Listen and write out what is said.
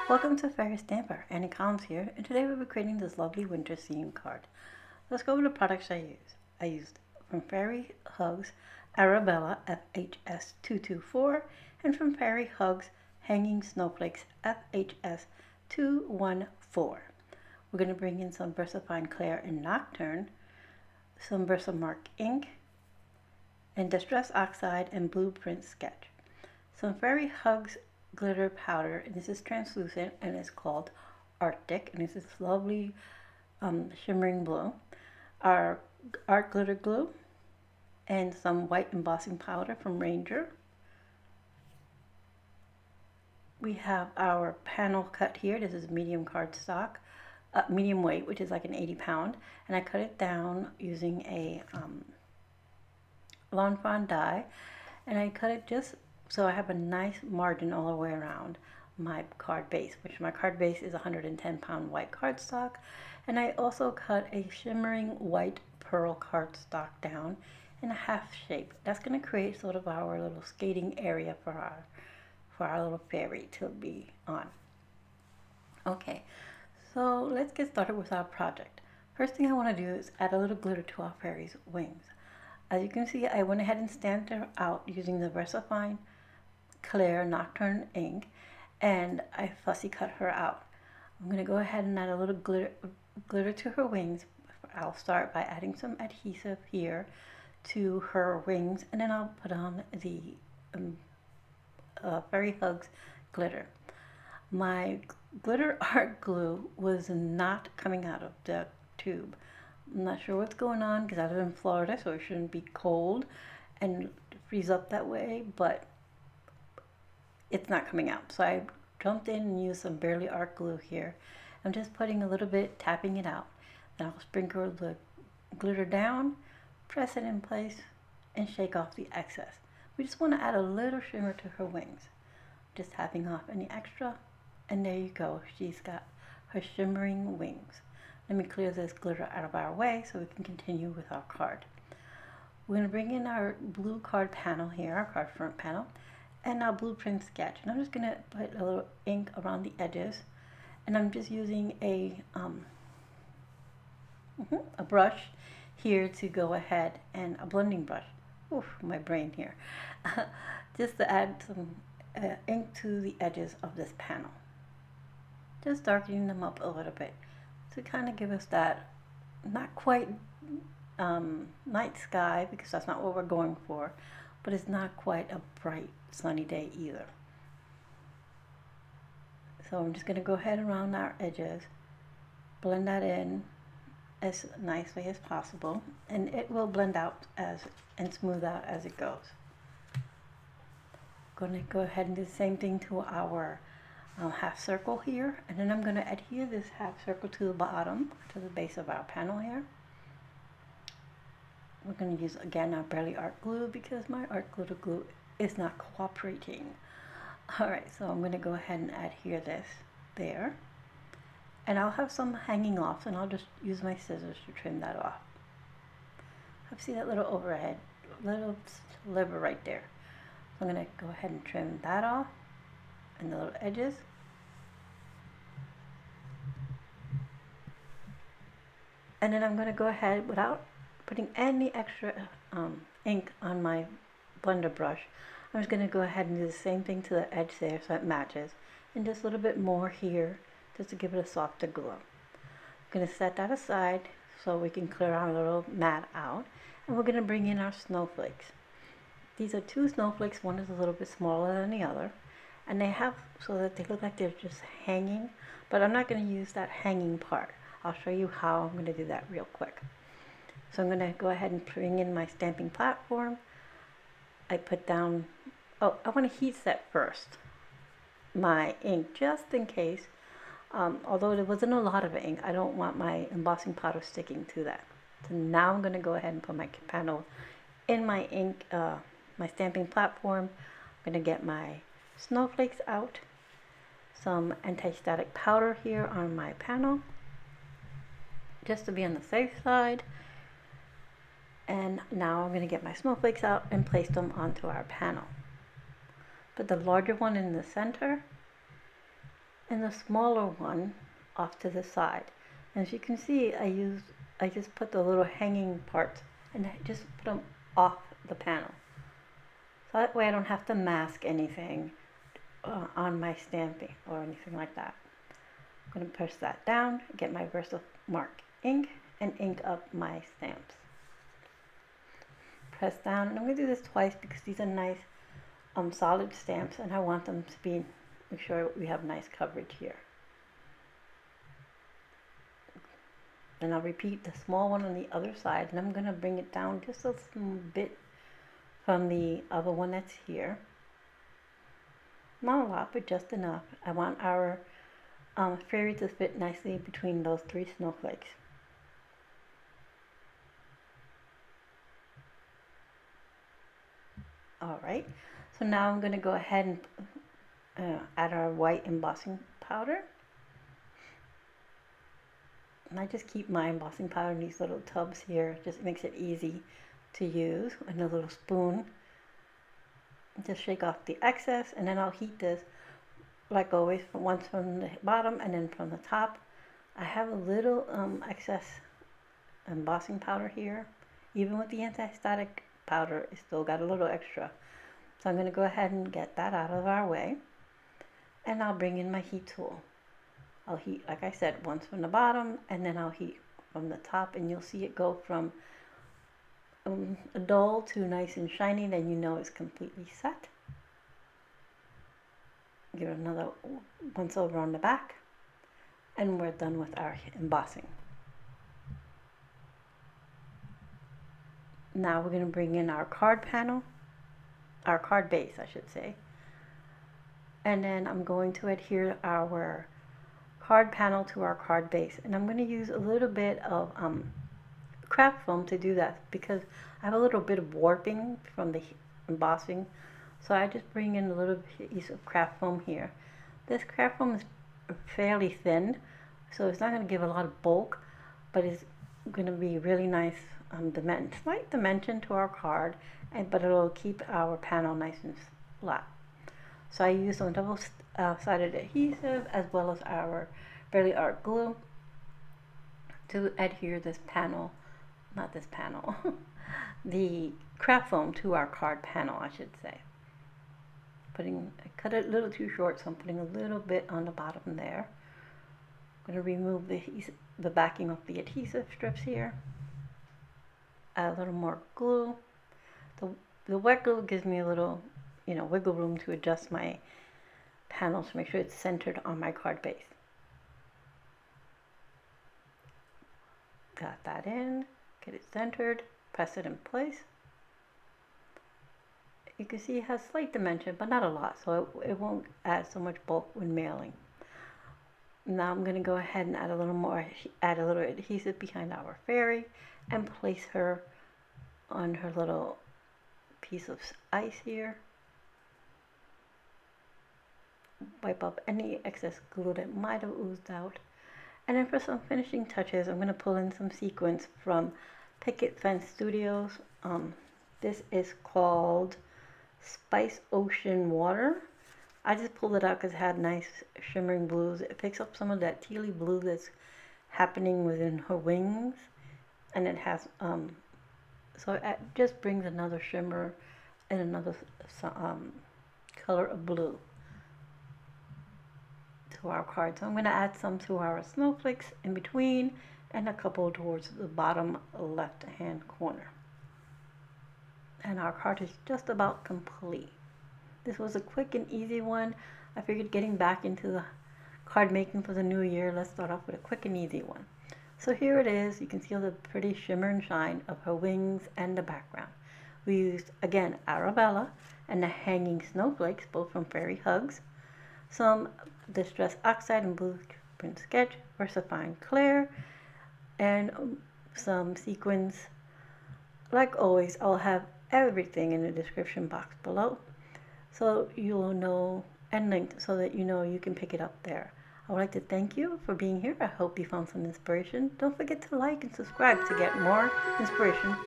Welcome to Fairy Stamper, Annie Collins here, and today we'll be creating this lovely winter theme card. Let's go over the products I used. I used from Fairy Hugs Arabella FHS224 and from Fairy Hugs Hanging Snowflakes FHS214. We're going to bring in some VersaFine Clair and Nocturne, some VersaMark Ink, and Distress Oxide and Blueprint Sketch. Some Fairy Hugs glitter powder, and this is translucent and it's called Artic, and this is lovely shimmering blue. Our art glitter glue and some white embossing powder from Ranger. We have our panel cut here. This is medium cardstock, medium weight, which is like an 80-pound, and I cut it down using a lawn fawn die, and I cut it just so I have a nice margin all the way around my card base, which my card base is 110-pound white cardstock. And I also cut a shimmering white pearl cardstock down in a half shape. That's going to create sort of our little skating area for our little fairy to be on. Okay, so let's get started with our project. First thing I want to do is add a little glitter to our fairy's wings. As you can see, I went ahead and stamped her out using the VersaFine Clair Nocturne ink, and I fussy cut her out. I'm going to go ahead and add a little glitter to her wings. I'll start by adding some adhesive here to her wings, and then I'll put on the Fairy Hugs glitter. My glitter art glue was not coming out of the tube. I'm not sure what's going on because I live in Florida, so it shouldn't be cold and freeze up that way, but it's not coming out. So I jumped in and used some Barely Art glue here. I'm just putting a little bit, tapping it out. Then I'll sprinkle the glitter down, press it in place, and shake off the excess. We just want to add a little shimmer to her wings. Just tapping off any extra, and there you go. She's got her shimmering wings. Let me clear this glitter out of our way so we can continue with our card. We're going to bring in our blue card panel here, our card front panel, and our blueprint sketch. And I'm just going to put a little ink around the edges, and I'm just using a brush here to go ahead, and a blending brush. Oof, my brain here. Just to add some ink to the edges of this panel. Just darkening them up a little bit to kind of give us that, not quite night sky, because that's not what we're going for, but it's not quite a bright sunny day either. So I'm just going to go ahead around our edges, blend that in as nicely as possible, and it will blend out and smooth out as it goes. Going to go ahead and do the same thing to our half circle here, and then I'm going to adhere this half circle to the bottom, to the base of our panel here. We're going to use again our Barely Art glue because my art glitter glue is not cooperating. Alright, so I'm going to go ahead and adhere this there, and I'll have some hanging off, and I'll just use my scissors to trim that off. See that little overhead, little sliver right there. So I'm going to go ahead and trim that off, and the little edges. And then I'm going to go ahead, without putting any extra ink on my blender brush, I'm just going to go ahead and do the same thing to the edge there so it matches, and just a little bit more here just to give it a softer glow. I'm going to set that aside so we can clear our little mat out, and we're going to bring in our snowflakes. These are two snowflakes. One is a little bit smaller than the other, and they have so that they look like they're just hanging, but I'm not going to use that hanging part. I'll show you how I'm going to do that real quick. So I'm going to go ahead and bring in my stamping platform. I put down, I want to heat set first my ink just in case. Although there wasn't a lot of ink, I don't want my embossing powder sticking to that. So now I'm going to go ahead and put my panel in my ink, my stamping platform. I'm going to get my snowflakes out, some anti-static powder here on my panel, just to be on the safe side. And now I'm going to get my snowflakes out and place them onto our panel. put the larger one in the center and the smaller one off to the side. And as you can see, I just put the little hanging parts and I just put them off the panel. So that way I don't have to mask anything on my stamping or anything like that. I'm going to press that down, get my VersaMark ink, and ink up my stamps. Press down, and I'm going to do this twice because these are nice solid stamps, and I want them to be, make sure we have nice coverage here. Then I'll repeat the small one on the other side, and I'm going to bring it down just a bit from the other one that's here. Not a lot, but just enough. I want our fairy to fit nicely between those 3 snowflakes. Alright, so now I'm going to go ahead and add our white embossing powder. And I just keep my embossing powder in these little tubs here. Just makes it easy to use. And a little spoon. Just shake off the excess, and then I'll heat this like always, once from the bottom and then from the top. I have a little excess embossing powder here. Even with the anti-static powder, it still got a little extra. So I'm going to go ahead and get that out of our way. And I'll bring in my heat tool. I'll heat, like I said, once from the bottom, and then I'll heat from the top, and you'll see it go from a dull to nice and shiny. Then you know it's completely set. Give it another once over on the back, and we're done with our embossing. Now we're going to bring in our card panel, our card base I should say, and then I'm going to adhere our card panel to our card base, and I'm going to use a little bit of craft foam to do that because I have a little bit of warping from the embossing. So I just bring in a little piece of craft foam here. This craft foam is fairly thin, so it's not going to give a lot of bulk, but it's going to be really nice slight dimension to our card, but it'll keep our panel nice and flat. So I use some double-sided adhesive as well as our Fairy Art glue to adhere this panel, not this panel, the craft foam to our card panel, I should say. I cut it a little too short, so I'm putting a little bit on the bottom there. I'm going to remove the backing of the adhesive strips here. Add a little more glue. The wet glue gives me a little, wiggle room to adjust my panels to make sure it's centered on my card base. Got that in, get it centered, press it in place. You can see it has slight dimension, but not a lot, so it won't add so much bulk when mailing. Now I'm going to go ahead and add a little adhesive behind our fairy and place her on her little piece of ice here. Wipe up any excess glue that might have oozed out. And then for some finishing touches, I'm going to pull in some sequins from Picket Fence Studios. This is called Spice Ocean Water. I just pulled it out because it had nice shimmering blues. It picks up some of that tealy blue that's happening within her wings, and it has so it just brings another shimmer and another color of blue to our card. So I'm going to add some to our snowflakes in between and a couple towards the bottom left hand corner. And our card is just about complete. This was a quick and easy one. I figured getting back into the card making for the new year, let's start off with a quick and easy one. So here it is. You can see all the pretty shimmer and shine of her wings and the background. We used, again, Arabella and the hanging snowflakes, both from Fairy Hugs, some Distress Oxide and Blueprint Sketch, VersaFine Clair, and some sequins. Like always, I'll have everything in the description box below, so you'll know, and linked so that you know you can pick it up there. I would like to thank you for being here. I hope you found some inspiration. Don't forget to like and subscribe to get more inspiration